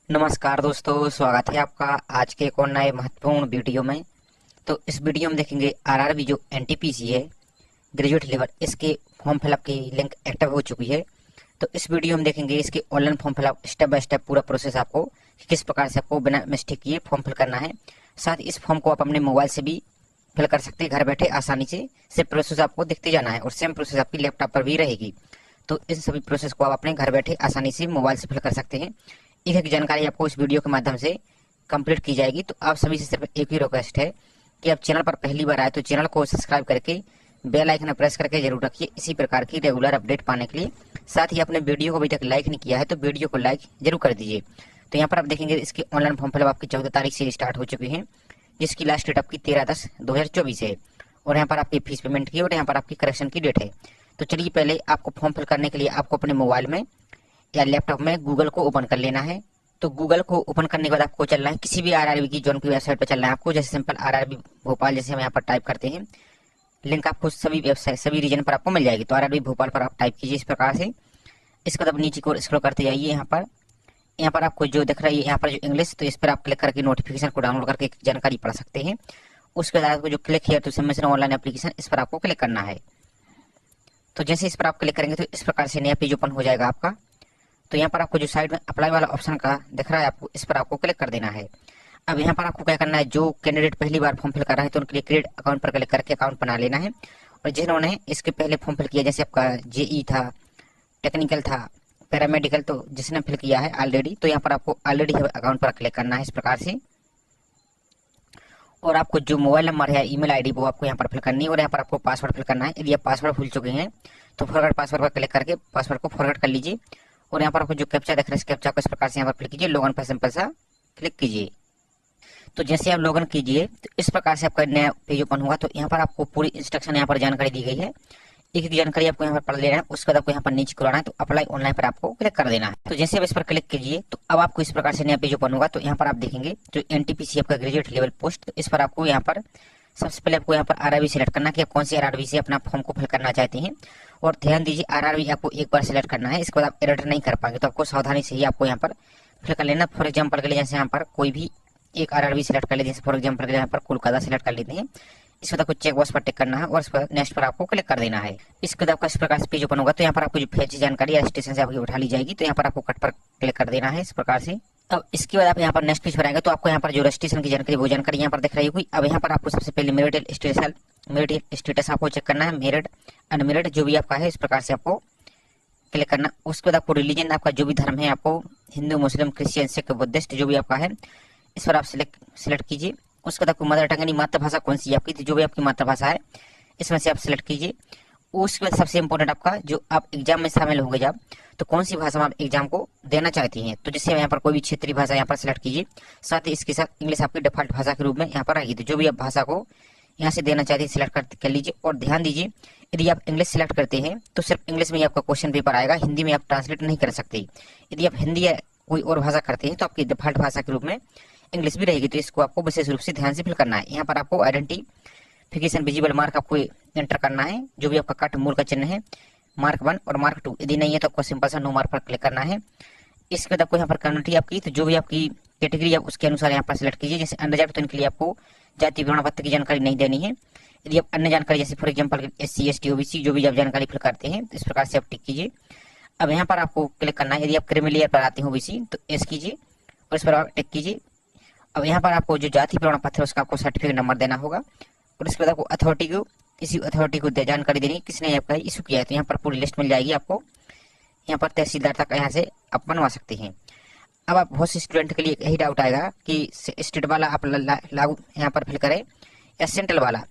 नमस्कार दोस्तों, स्वागत है आपका आज के एक और नए महत्वपूर्ण वीडियो में। तो इस वीडियो में देखेंगे आरआरबी जो एनटीपीसी है ग्रेजुएट लेवल, इसके फॉर्म फिलअप की लिंक एक्टिव हो चुकी है। तो इस वीडियो में देखेंगे इसके online form fill up step by step पूरा प्रोसेस आपको किस प्रकार से आपको बिना मिस्टेक किए फॉर्म फिल करना है। साथ ही इस फॉर्म को आप अपने मोबाइल से भी फिल कर सकते हैं घर बैठे आसानी से। सिर्फ प्रोसेस आपको देखते जाना है और सेम प्रोसेस आपकी लैपटॉप पर भी रहेगी। तो इन सभी प्रोसेस को आप अपने घर बैठे आसानी से मोबाइल से फिल कर सकते हैं। एक एक जानकारी आपको इस वीडियो के माध्यम से कंप्लीट की जाएगी। तो आप सभी से सिर्फ एक ही रिक्वेस्ट है कि आप चैनल पर पहली बार आए तो चैनल को सब्सक्राइब करके बेल आइकन प्रेस करके जरूर रखिए इसी प्रकार की रेगुलर अपडेट पाने के लिए। साथ ही अपने वीडियो को अभी तक लाइक नहीं किया है तो वीडियो को लाइक जरूर कर दीजिए। तो यहाँ पर आप देखेंगे इसकी ऑनलाइन फॉर्म फिलअप आपकी 14 तारीख से स्टार्ट हो चुकी है, जिसकी लास्ट डेट आपकी 13/10/2024 है। और यहाँ पर आपकी फीस पेमेंट की और यहाँ पर आपकी करेक्शन की डेट है। तो चलिए पहले आपको फॉर्म फिल करने के लिए आपको अपने मोबाइल में या लैपटॉप में गूगल को ओपन कर लेना है। तो गूगल को ओपन करने के बाद आपको चलना है किसी भी आरआरबी की जोन की वेबसाइट पर चलना है आपको। जैसे सिंपल आरआरबी भोपाल जैसे हम यहाँ पर टाइप करते हैं, लिंक आपको सभी वेबसाइट सभी रीजन पर आपको मिल जाएगी। तो आरआरबी भोपाल पर आप टाइप कीजिए इस प्रकार से। इसके बाद नीचे को स्क्रॉल करते जाइए। यहाँ पर आपको जो दिख रहा है यहाँ पर जो इंग्लिश, तो इस पर आप क्लिक करके नोटिफिकेशन को डाउनलोड करके जानकारी पढ़ सकते हैं। उसके बाद आपको जो क्लिक किया तो सबमिशन ऑनलाइन एप्लीकेशन, इस पर आपको क्लिक करना है। तो जैसे इस पर आप क्लिक करेंगे तो इस प्रकार से नया पेज ओपन हो जाएगा आपका। तो यहाँ पर आपको जो साइड में अप्लाई वाला ऑप्शन का दिख रहा है आपको, इस पर आपको क्लिक कर देना है। अब यहाँ पर आपको क्या करना है, जो कैंडिडेट पहली बार फॉर्म फिल कर रहा है तो उनके लिए क्रिएट अकाउंट पर क्लिक करके अकाउंट बना लेना है। और जिन्होंने इसके पहले फॉर्म फिल किया, जैसे आपका जेई था, टेक्निकल था, पैरामेडिकल, तो जिसने फिल किया है ऑलरेडी, तो यहाँ पर आपको ऑलरेडी अकाउंट पर क्लिक करना है इस प्रकार से। और आपको जो मोबाइल नंबर है, ईमेल आईडी, वो आपको यहाँ पर फिल करनी है। और यहाँ पर आपको पासवर्ड फिल करना है। यदि आप पासवर्ड भूल चुके हैं तो फॉरवर्ड पासवर्ड पर क्लिक करके पासवर्ड को फॉरवर्ड कर लीजिए। और यहाँ पर आपको जो कैप्चा दिख रहा है इस कैप्चा को इस प्रकार से यहाँ पर क्लिक कीजिए, लॉगिन पर सिंपल सा क्लिक कीजिए। तो जैसे आप लॉगिन कीजिए तो इस प्रकार से आपका नया पेज ओपन होगा। तो यहाँ पर आपको पूरी इंस्ट्रक्शन यहाँ पर जानकारी दी गई है, एक एक जानकारी आपको यहाँ पर पढ़ लेना है। उसके बाद आपको यहाँ पर नीचे करना है तो अप्लाई ऑनलाइन पर आपको क्लिक कर देना है। तो जैसे आप इस पर क्लिक कीजिए तो अब आपको इस प्रकार से नया पेज ओपन होगा। तो यहाँ पर आप देखेंगे जो एनटीपीसी आपका ग्रेजुएट लेवल पोस्ट, तो इस पर आपको यहाँ पर सबसे पहले आपको यहाँ पर आरआरबी सिलेक्ट करना है कि आप कौन सी आरआरबी से अपना फॉर्म को फिल करना चाहते हैं। और ध्यान दीजिए आरआरबी आपको एक बार सिलेक्ट करना है, इसके बाद आप एडिट नहीं कर पाएंगे। तो आपको सावधानी से ही आपको यहाँ पर फिल कर लेना। फॉर एग्जाम्पल के लिए जैसे यहाँ पर कोई भी एक आरआरबी सिलेक्ट कर लेते हैं, फॉर एग्जाम्पल के लिए यहाँ पर कोलकाता सिलेक्ट कर लेते हैं। इस पर आपको चेक बॉक्स पर टिक करना है और इस पर नेक्स्ट पर आपको क्लिक कर देना है। इसके बाद आपका इस प्रकार से पेज ओपन होगा। तो यहाँ पर आपको जो फैंसी जानकारी रजिस्ट्रेशन से आपकी उठा ली जाएगी। तो यहाँ पर आपको कट पर क्लिक कर देना है इस प्रकार से। अब इसके बाद आप यहाँ पर नेक्स्ट पेज पर आएंगे तो आपको यहाँ पर जो रजिस्ट्रेशन की जानकारी वो जानकारी यहाँ पर दिख रही होगी। अब यहाँ पर आपको सबसे पहले मेरिट स्टेटस आपको चेक करना है, मेरिट अनमेरिट जो भी आपका है इस प्रकार से आपको क्लिक करना। उसके बाद आपको रिलीजन, आपका जो भी धर्म है, आपको हिंदू, मुस्लिम, क्रिश्चियन, सिख, बुद्धिस्ट जो भी आपका है, इस पर आप सिलेक्ट कीजिए। उसके बाद आपको मदर टंग यानी मातृभाषा कौन सी है आपकी, जो भी आपकी मातृभाषा है इसमें से आप सिलेक्ट कीजिए। उसके बाद सबसे इंपॉर्टेंट आपका जो आप एग्जाम में शामिल होंगे जब, तो कौन सी भाषा में आप एग्जाम को देना चाहती हैं। तो जैसे यहाँ पर कोई भी क्षेत्रीय भाषा यहाँ पर सिलेक्ट कीजिए। साथ ही इसके साथ इंग्लिश आपकी डिफॉल्ट भाषा के रूप में यहाँ पर आएगी। तो जो भी आप भाषा को यहाँ से देना चाहते हैं सिलेक्ट कर लीजिए। और ध्यान दीजिए यदि आप इंग्लिश सिलेक्ट करते हैं तो सिर्फ इंग्लिश में ही आपका क्वेश्चन पेपर आएगा, हिंदी में आप ट्रांसलेट नहीं कर सकते। यदि आप हिंदी या कोई और भाषा करते हैं तो आपकी डिफॉल्ट भाषा के रूप में इंग्लिश भी रहेगी। तो इसको आपको विशेष रूप से ध्यान से फिल करना है। यहाँ पर आपको आइडेंटिफिकेशन विजिबल मार्क आपको एंटर करना है, जो भी आपका कट मूल का चिन्ह है, मार्क 1 और मार्क 2। यदि नहीं है तो आपको सिंपल सा नो मार्क पर क्लिक करना है। इसके बाद आपको यहाँ पर कम्युनिटी आपकी, तो जो भी आपकी कैटेगरी है उसके अनुसार यहाँ पर सिलेक्ट कीजिए। जैसे अनरिजर्व तो इनके लिए आपको जाति प्रमाण पत्र की जानकारी नहीं देनी है। यदि आप अन्य जानकारी जैसे for example SC ST OBC जो भी आप जानकारी फिल करते हैं तो इस प्रकार से आप टिक कीजिए। अब यहाँ पर आपको क्लिक करना है, यदि आप क्रीमी पर आते हैं OBC तो एस कीजिए और इस पर आप टिक कीजिए। अब यहाँ पर आपको जो जाति प्रमाण पत्र है उसका आपको सर्टिफिकेट नंबर देना होगा। और इसके बाद आपको अथॉरिटी को जानकारी देनी है किसने आपका इशू किया है। तो यहाँ पर पूरी लिस्ट मिल जाएगी आपको, यहाँ पर तहसीलदार तक यहाँ से आप बनवा सकते हैं। अब आप बहुत से स्टूडेंट के लिए यही डाउट आएगा कि स्टेट वाला आप लागू यहाँ पर फिल करें या सेंट्रल वाला।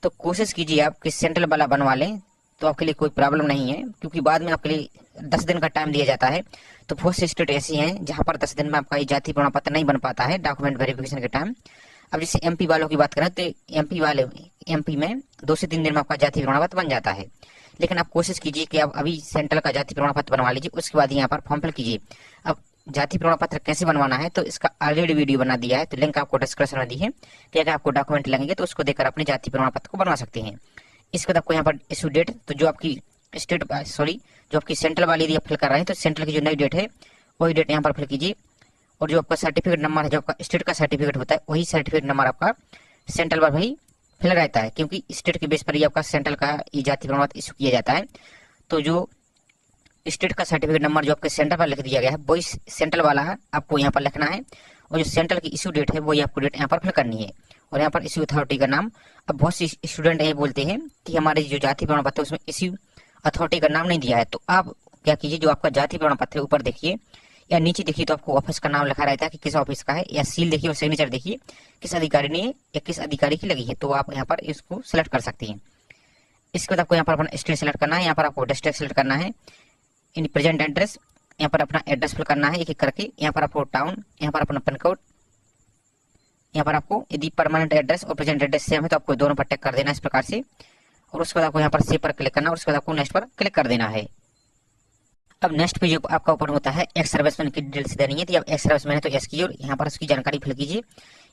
तो कोशिश कीजिए आप कि सेंट्रल वाला बनवा लें, तो आपके लिए कोई प्रॉब्लम नहीं है, क्योंकि बाद में आपके लिए 10 दिन का टाइम दिया जाता है। तो बहुत से स्टेट ऐसी हैं जहां पर 10 दिन में आपका ये जाति प्रमाण पत्र नहीं बन पाता है डॉक्यूमेंट वेरिफिकेशन के टाइम। अब जैसे MP वालों की बात करें तो MP में 2 से 3 दिन में आपका जाति प्रमाण पत्र बन जाता है। लेकिन आप कोशिश कीजिए कि आप अभी सेंट्रल का जाति प्रमाण पत्र बनवा लीजिए, उसके बाद यहाँ पर फॉर्म फिल कीजिए। अब जाति प्रमाण पत्र कैसे बनवाना है तो इसका ऑलरेडी वीडियो बना दिया है, तो लिंक आपको डिस्क्रिप्शन में दी है कि अगर आपको डॉक्यूमेंट लगेंगे तो उसको देकर अपने जाति प्रमाण पत्र को बनवा सकते हैं। इसके बाद आपको यहाँ पर इशू डेट, तो जो आपकी जो आपकी सेंट्रल वाली यदि आप फिल कर रहे हैं तो सेंट्रल की जो नई डेट है वही डेट यहाँ पर फिल कीजिए। और जो आपका सर्टिफिकेट नंबर है, जो आपका स्टेट का सर्टिफिकेट होता है, वही सर्टिफिकेट नंबर आपका सेंट्रल पर भी फिल रहता है, क्योंकि स्टेट के बेस पर ही आपका सेंट्रल का ये जाति प्रमाण पत्र इशू किया जाता है। तो जो स्टेट का सर्टिफिकेट नंबर जो आपके सेंटर पर लिख दिया गया है वही सेंट्रल वाला है, आपको यहाँ पर लिखना है। और जो सेंट्रल की इशू डेट है वही आपको डेट यहाँ पर फिल करनी है। और यहाँ पर इशू अथॉरिटी का नाम, अब बहुत सी स्टूडेंट ये बोलते हैं कि हमारे जो जाति प्रमाण पत्र है उसमें इशू अथॉरिटी का नाम नहीं दिया है, तो आप क्या कीजिए, जो आपका जाति प्रमाण पत्र है ऊपर देखिए या नीचे देखिए तो आपको ऑफिस का नाम लिखा रहता है कि किस ऑफिस का है, या सील देखिए और सिग्नेचर देखिए किस अधिकारी ने या किस अधिकारी की लगी है, तो आप यहाँ पर इसको सिलेक्ट कर सकती हैं। इसके बाद आपको यहाँ पर अपना स्टेट सेलेक्ट करना है, यहाँ पर आपको डिस्ट्रिक्ट सेलेक्ट करना है, इन प्रेजेंट एड्रेस, यहाँ पर अपना एड्रेस फिल करना है एक एक करके, यहाँ पर आपको टाउन, यहाँ पर अपना पिन कोड, यहाँ पर आपको यदि परमानेंट एड्रेस और प्रेजेंट एड्रेस सेम है तो आपको दोनों पर टिक कर देना इस प्रकार से। और उसके बाद आपको यहाँ पर सेव पर क्लिक करना है और उसके बाद आपको नेक्स्ट पर क्लिक कर देना है। अब नेक्स्ट पेज आपका ओपन होता है, एक्स सर्विसमैन की डिटेल्स देनी है, यदि आप एक्स सर्विसमैन है तो यस कीजिए और यहाँ पर उसकी जानकारी फिल कीजिए,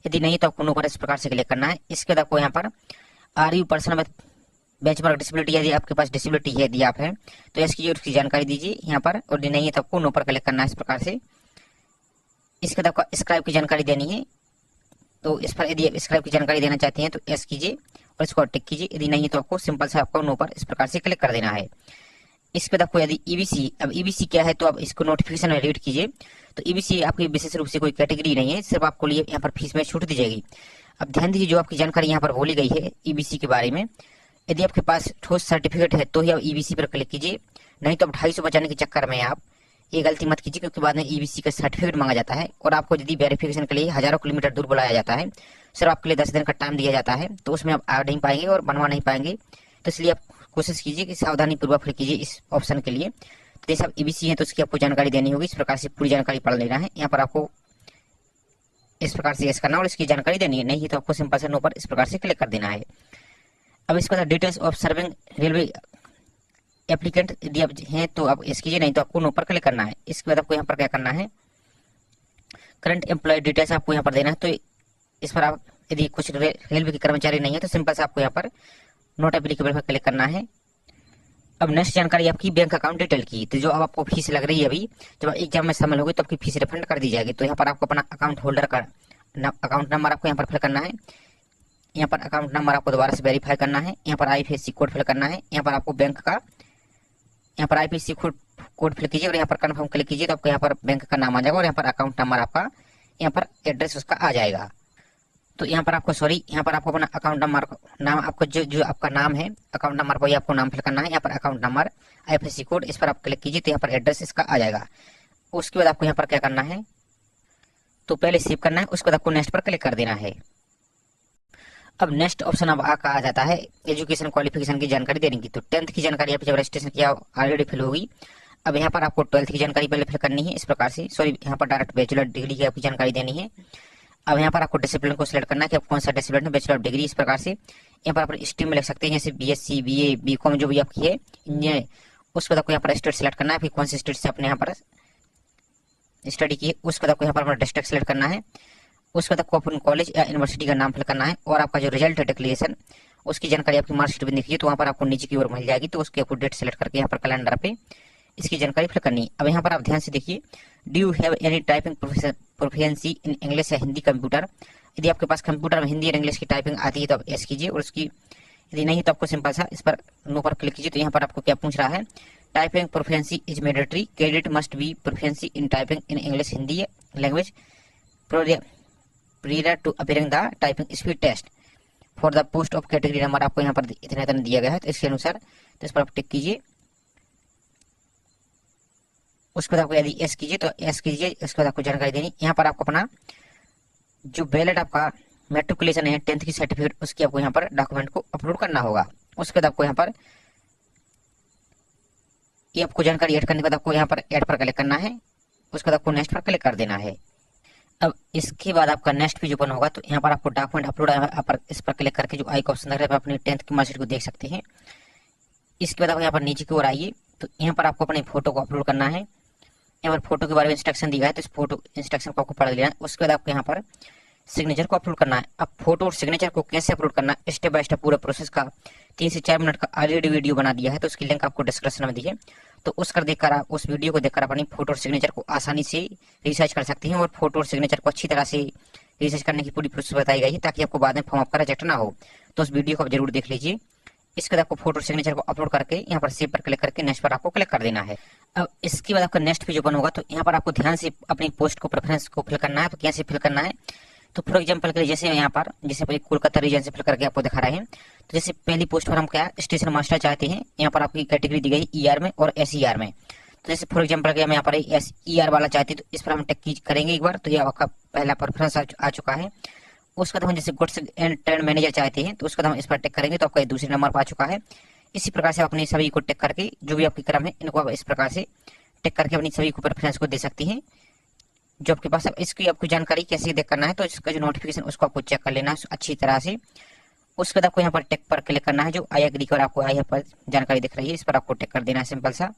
यदि नहीं तो आपको नो पर इस प्रकार से क्लिक करना है। इसके बाद आपको यहाँ पर are you person with benchmark disability, यदि आपके पास डिसेबिलिटी है, यदि आप है तो यस कीजिए, उसकी जानकारी दीजिए यहाँ पर, और यदि नहीं है तो आपको नो पर क्लिक करना है इस प्रकार से। इसके बाद आपको स्क्राइब की जानकारी देनी है, तो इस पर यदि स्क्राइब की जानकारी देना चाहते हैं तो यस कीजिए और इसको टिक कीजिए, यदि नहीं है तो आपको सिंपल से आपको नो पर इस प्रकार से क्लिक कर देना है। इसके बाद आपको यदि ईबीसी, अब ईबीसी क्या है तो आप इसको नोटिफिकेशन में रीड कीजिए। तो ईबीसी आपकी विशेष रूप से कोई कैटेगरी नहीं है, सिर्फ आपको लिए यहाँ पर फीस में छूट दी जाएगी। अब ध्यान दीजिए, जो आपकी जानकारी यहाँ पर बोली गई है ईबीसी के बारे में, यदि आपके पास ठोस सर्टिफिकेट है तो ही आप ईबीसी पर क्लिक कीजिए, नहीं तो आप 250 बचाने के चक्कर में आप ये गलती मत कीजिए, क्योंकि बाद में ईबीसी का सर्टिफिकेट मांगा जाता है और आपको यदि वेरिफिकेशन के लिए हजारों किलोमीटर दूर बुलाया जाता है, सिर्फ आपके लिए 10 दिन का टाइम दिया जाता है, तो उसमें आप आ नहीं पाएंगे और बनवा नहीं पाएंगे। तो इसलिए आप कोशिश कीजिए कि सावधानी पूर्वक फिल कीजिए इस ऑप्शन के लिए। तो जैसे आप ईबीसी है तो उसकी आपको जानकारी देनी होगी, इस प्रकार से पूरी जानकारी पढ़ लेना है। यहाँ पर आपको इस प्रकार से यस करना और इसकी जानकारी देनी है, नहीं तो आपको सिंपल से नो पर इस प्रकार से क्लिक कर देना है। अब इसके बाद details of serving railway applicant, यदि आप हैं तो आप यस कीजिए, नहीं तो आपको नो पर क्लिक करना है। इसके बाद आपको यहाँ पर क्या करना है, करंट एम्प्लॉय डिटेल्स आपको यहाँ पर देना है। तो इस पर आप यदि कुछ रेलवे के कर्मचारी नहीं है तो सिंपल से आपको यहाँ पर नोट एप्लीकेबल पर क्लिक करना है। अब नेक्स्ट जानकारी आपकी बैंक अकाउंट डिटेल की, तो जो अब आपको फीस लग रही है अभी, जब एग्जाम में शामिल होगी तो आपकी फीस रिफंड कर दी जाएगी। तो यहाँ पर आपको अपना अकाउंट होल्डर का अकाउंट नंबर आपको यहाँ पर फिल करना है, यहाँ पर अकाउंट नंबर आपको दोबारा से वेरीफाई करना है, यहाँ पर आईएफएससी कोड फिल करना है, यहाँ पर आपको बैंक का यहाँ पर आईएफएससी कोड फिल कीजिए और यहाँ पर कन्फर्म क्लिक कीजिए, तो आपको यहाँ पर बैंक का नाम आ जाएगा और यहाँ पर अकाउंट नंबर आपका, यहाँ पर एड्रेस उसका आ जाएगा। तो यहाँ पर आपको यहाँ पर आपको अपना अकाउंट नंबर नाम आपको जो आपका नाम है अकाउंट नंबर वही आपको नाम फिल करना है, यहाँ पर अकाउंट नंबर आईएफएससी कोड इस पर आप क्लिक कीजिए तो यहाँ पर एड्रेस इसका आ जाएगा। उसके बाद आपको यहाँ पर क्या करना है, तो पहले सेव करना है, उसके बाद आपको नेक्स्ट पर क्लिक कर देना है। अब नेक्स्ट ऑप्शन अब आ जाता है एजुकेशन क्वालिफिकेशन की जानकारी देने की। तो 10th की जानकारी आप जब रजिस्ट्रेशन किया ऑलरेडी फिल होगी। अब यहाँ पर आपको 12th की जानकारी पहले फिल करनी है इस प्रकार से, सॉरी यहाँ पर डायरेक्ट बैचलर डिग्री की आपकी जानकारी देनी है। अब यहाँ पर आपको डिसिप्लिन को सिलेक्ट करना है कि आप कौन सा डिसिप्लिन है, बैचलर डिग्री इस प्रकार से। यहाँ पर अपनी स्ट्रीम में लिख सकते हैं, जैसे बीएससी बीए बीकॉम जो भी आपकी है इंजीनियर। उसके बाद आपको यहाँ पर स्टेट सेलेक्ट करना है, फिर कौन से स्टेट से अपने यहाँ पर स्टडी की। उसके बाद आपको यहाँ पर अपना डिस्ट्रिक्ट सेलेक्ट करना है। उसके बाद आपको अपन कॉलेज या यूनिवर्सिटी का नाम फिल करना है और आपका जो रिजल्ट है डिक्लेरेशन उसकी जानकारी आपकी मार्कशीट में देखिए तो वहाँ पर आपको नीचे की ओर मिल जाएगी। तो उसकी आपको डेट सेलेक्ट करके यहाँ पर कैलेंडर पे इसकी जानकारी फिल करनी है। अब यहाँ पर आप ध्यान से देखिए, do you have any typing proficiency in English या हिंदी कंप्यूटर। यदि आपके पास कंप्यूटर में हिंदी और इंग्लिश की टाइपिंग आती है तो आप यस कीजिए और उसकी यदि नहीं तो आपको सिंपल सा इस पर नो पर क्लिक कीजिए। तो यहाँ पर आपको क्या पूछ रहा है, typing proficiency is mandatory, candidate must be proficiency in typing in English Hindi language prior to appearing the typing speed test for the post of category number आपको यहाँ पर इतना इतना दिया गया है, तो इसके अनुसार तो इस पर आप टिक कीजिए। उसके बाद आपको यदि एस कीजिए तो एस कीजिए। उसके बाद आपको जानकारी देनी, यहाँ पर आपको अपना जो बैलेट आपका मेट्रिकुलेशन है 10th की सर्टिफिकेट उसकी आपको यहाँ पर डॉक्यूमेंट को अपलोड करना होगा। उसके बाद आपको यहाँ पर ये आपको जानकारी ऐड करने के बाद आपको यहाँ पर ऐड पर क्लिक करना है। उसके बाद आपको नेक्स्ट पर क्लिक कर देना है। अब इसके बाद आपका नेक्स्ट पेज ओपन होगा, तो यहाँ पर आपको डॉक्यूमेंट अपलोड इस पर क्लिक करके जो आई का ऑप्शन है अपनी 10th की मार्कशीट को देख सकते हैं। इसके बाद आप यहाँ पर नीचे की ओर आइए, तो यहाँ पर आपको अपनी फोटो को अपलोड करना है। यहाँ पर फोटो के बारे में इंस्ट्रक्शन दिया है तो इस फोटो इंस्ट्रक्शन को आपको पढ़ लेना है। उसके बाद आपको यहाँ पर सिग्नेचर को अपलोड करना है। अब फोटो और सिग्नेचर को कैसे अपलोड करना है, स्टेप बाय स्टेप पूरा प्रोसेस का 3 से 4 मिनट का ऑलरेडी वीडियो बना दिया है, तो उसकी लिंक आपको डिस्क्रिप्शन में दी है। तो उसकर देखकर आप उस वीडियो को देखकर अपनी फोटो और सिग्नेचर को आसानी से रिसर्च कर सकते हैं और फोटो और सिग्नेचर को अच्छी तरह से रिसर्च करने की पूरी प्रोसेस बताई गई है, ताकि आपको बाद में फॉर्म आपका रिजेक्ट ना हो। तो उस वीडियो को आप जरूर देख लीजिए। इसके बाद आपको फोटो सिग्नेचर को अपलोड करके यहाँ पर सेव पर क्लिक करके नेक्स्ट पर आपको क्लिक कर देना है। अब इसके बाद आपका नेक्स्ट पेज ओपन होगा, तो यहाँ पर आपको ध्यान से अपनी पोस्ट को प्रेफरेंस को फिल करना है। तो कैसे फिल करना है, तो फॉर एग्जांपल के लिए जैसे यहाँ पर जैसे कोलकाता रीजन से फिल करके आपको दिखा रहे हैं। तो जैसे पहली पोस्ट पर हम क्या स्टेशन मास्टर चाहते हैं, यहाँ पर आपकी कैटेगरी दी गई ER में और SER में। तो जैसे फॉर एग्जांपल के हम यहाँ पर SER वाला चाहते हैं, तो इस पर हम टिक करेंगे एक बार, तो ये आपका पहला प्रेफरेंस आ चुका है। उसके बाद हम जैसे गुड्स एंड ट्रेड मैनेजर चाहते हैं, तो उसका हम इस पर टिक करेंगे, तो आपका दूसरे नंबर पर आ चुका है। इसी प्रकार से अपने सभी को टिक करके जो भी आपकी क्रम है इनको आप इस प्रकार से टिक करके अपनी सभी को प्रेफरेंस को दे सकती हैं जो आपके पास। अब इसकी आपको जानकारी कैसे देख करना है, तो इसका जो नोटिफिकेशन उसको आपको चेक कर लेना है अच्छी तरह से। उसके बाद आपको यहाँ पर टिक पर क्लिक करना है, जो आई एग्री कर आपको यहाँ पर जानकारी दिख रही है, इस पर आपको टिक कर देना है सिंपल सा।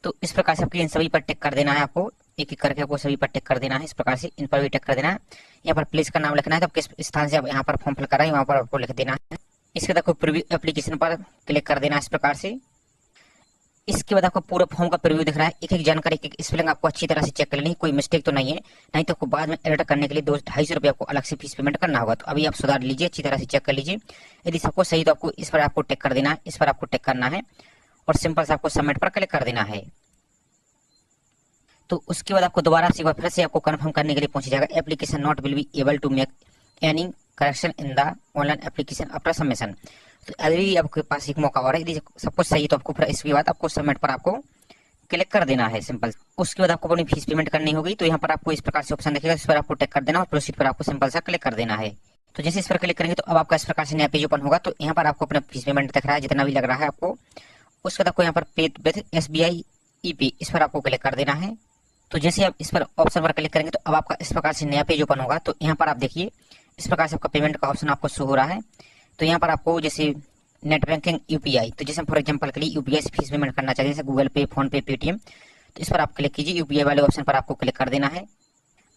तो इस प्रकार से आपके इन सभी पर टिक कर देना है, आपको एक एक करके आपको सभी पर टिक कर देना है। इस प्रकार से इन पर भी टिक कर देना है। यहाँ पर प्लेस का नाम लिखना है, तो किस स्थान से आप यहाँ पर फॉर्म फिल कर रहे हैं वहाँ पर आपको लिख देना है। इसके बाद आपको प्रीव्यू एप्लीकेशन पर क्लिक कर देना है इस प्रकार से। इसके बाद आपको पूरा फॉर्म का प्रीव्यू दिख रहा है, एक एक जानकारी एक स्पेलिंग आपको अच्छी तरह से चेक कर लेनी, कोई मिस्टेक तो नहीं है, नहीं तो आपको बाद में एडिट करने के लिए 200-250 रुपये आपको अलग से फीस पेमेंट करना होगा। तो अभी आप सुधार लीजिए, अच्छी तरह से चेक कर लीजिए। यदि सबको सही तो आपको इस पर आपको टिक कर देना है, इस पर आपको टिक करना है और सिंपल से आपको सबमिट पर क्लिक कर देना है। तो उसके बाद आपको दोबारा से एक बार फिर से आपको कंफर्म करने के लिए पहुंच जाएगा, application not will be able to make any correction in the online application after submission. तो अभी आपके पास एक मौका और है, यदि सब कुछ सही है तो आपको फिर इसके बाद आपको सबमिट पर आपको क्लिक कर देना है सिंपल। उसके बाद आपको अपनी फीस पेमेंट करनी होगी, तो यहाँ पर आपको इस प्रकार से ऑप्शन दिखेगा, इस पर आपको टिक कर देना और प्रोसीड पर आपको सिंपल सा क्लिक कर देना है। तो जैसे इस पर क्लिक करेंगे तो अब आपका इस प्रकार से नया पेज ओपन होगा। तो यहाँ पर आपको अपना फीस पेमेंट दिख रहा है जितना भी लग रहा है आपको। उसके बाद आपको यहाँ पर पे विद SBI EP इस पर आपको क्लिक कर देना है। तो जैसे आप इस पर ऑप्शन पर क्लिक करेंगे तो अब आपका इस प्रकार से नया पेज ओपन होगा। तो यहाँ पर आप देखिए इस प्रकार से आपका पेमेंट का ऑप्शन आपको शो हो रहा है। तो यहाँ पर आपको जैसे नेट बैंकिंग UPI, तो जैसे फॉर एग्जांपल के लिए UPI से फीस पेमेंट करना चाहिए, जैसे गूगल पे, फोन पे, पेटीएम, तो इस पर आप क्लिक कीजिए, UPI वाले ऑप्शन पर आपको क्लिक कर देना है।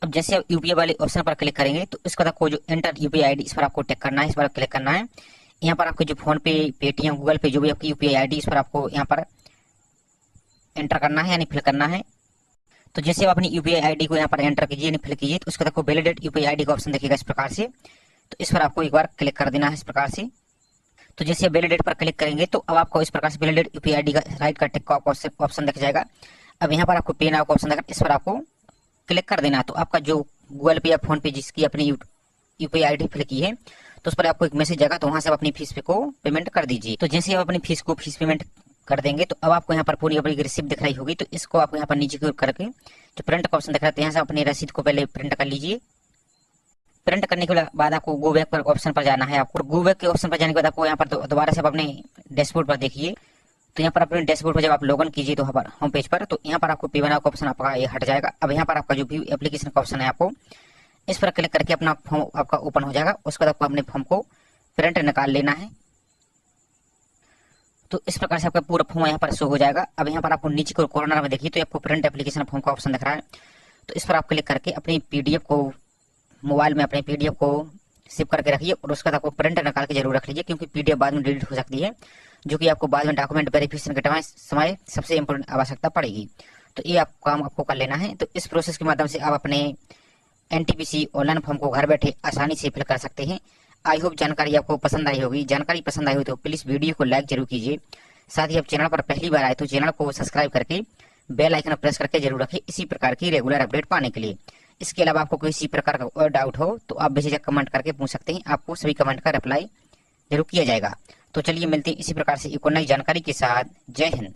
अब जैसे आप UPI वाले ऑप्शन पर क्लिक करेंगे तो इसके बाद आपको जो एंटर UPI ID इस पर आपको टिक करना है, इस पर क्लिक करना है। यहाँ पर आपको जो फोन पे, पेटीएम, गूगल पे जो भी आपकी UPI ID इस पर आपको यहाँ पर एंटर करना है यानी फिल करना है। तो जैसे आप अपनी UPI ID को यहाँ पर एंटर कीजिए यानी फिल कीजिए, तो उसके बाद आपको वैलिडेट UPI ID का ऑप्शन दिखेगा इस प्रकार से। तो इस पर आपको एक बार क्लिक कर देना है इस प्रकार से। तो जैसे वैलिडेट पर क्लिक करेंगे तो अब आपको इस प्रकार से वैलिडेट UPI ID का राइट का टिक का ऑप्शन दिख जाएगा। अब यहाँ पर आपको पे नाउ का ऑप्शन दिखेगा, इस पर आपको क्लिक कर देना। तो आपका जो गूगल पे या फोन पे जिसकी अपनी UPI ID फिल की है तो उस पर आपको एक मैसेज आएगा, तो वहां से आप अपनी फीस को पेमेंट कर दीजिए। तो जैसे आप अपनी फीस पेमेंट कर देंगे तो अब आपको यहाँ पर पूरी अपनी रिसिप्ट दिख रही होगी। तो इसको आप यहाँ पर नीचे की ओर करके जो प्रिंट का ऑप्शन दिख रहा है यहाँ से अपनी रसीद को पहले प्रिंट कर लीजिए। प्रिंट करने के बाद आपको गो बैक पर ऑप्शन पर जाना है। आपको गो बैक के ऑप्शन पर जाने के बाद आपको यहाँ पर दोबारा से आप अपने डैशबोर्ड पर देखिए। तो यहाँ पर अपने डैशबोर्ड पर जब आप लॉगिन कीजिए तो होम पेज पर, तो यहाँ पर आपको पे नाउ का ऑप्शन आपका ये हट जाएगा। अब यहाँ पर आपका जो भी एप्लीकेशन का ऑप्शन है आपको इस पर क्लिक करके अपना फॉर्म आपका ओपन हो जाएगा। उसके बाद आपको अपने फॉर्म को प्रिंट निकाल लेना है। तो इस प्रकार से आपका पूरा फॉर्म यहाँ पर शो हो जाएगा। अब यहाँ पर आपको नीचे को कॉर्नर में देखिए तो आपको प्रिंट एप्लीकेशन फॉर्म का ऑप्शन दिख रहा है। तो इस पर आप क्लिक करके अपनी PDF को मोबाइल में अपने PDF को सेव करके रखिए और उसके बाद आपको प्रिंट निकाल के जरूर रख लीजिए, क्योंकि PDF बाद में डिलीट हो सकती है, जो कि आपको बाद में डॉक्यूमेंट वेरिफिकेशन के समय सबसे इंपोर्टेंट आवश्यकता पड़ेगी। तो ये काम आपको कर लेना है। तो इस प्रोसेस के माध्यम से आप अपने NTPC ऑनलाइन फॉर्म को घर बैठे आसानी से फिल कर सकते हैं। आई होप जानकारी आपको पसंद आई होगी। जानकारी पसंद आई हो तो प्लीज वीडियो को लाइक जरूर कीजिए। साथ ही आप चैनल पर पहली बार आए तो चैनल को सब्सक्राइब करके बेल आइकन प्रेस करके जरूर रखें इसी प्रकार की रेगुलर अपडेट पाने के लिए। इसके अलावा आपको किसी प्रकार का और डाउट हो तो आप बेझिझक कमेंट करके पूछ सकते हैं, आपको सभी कमेंट का रिप्लाई जरूर किया जाएगा। तो चलिए मिलते हैं इसी प्रकार से एक और नई जानकारी के साथ। जय हिंद।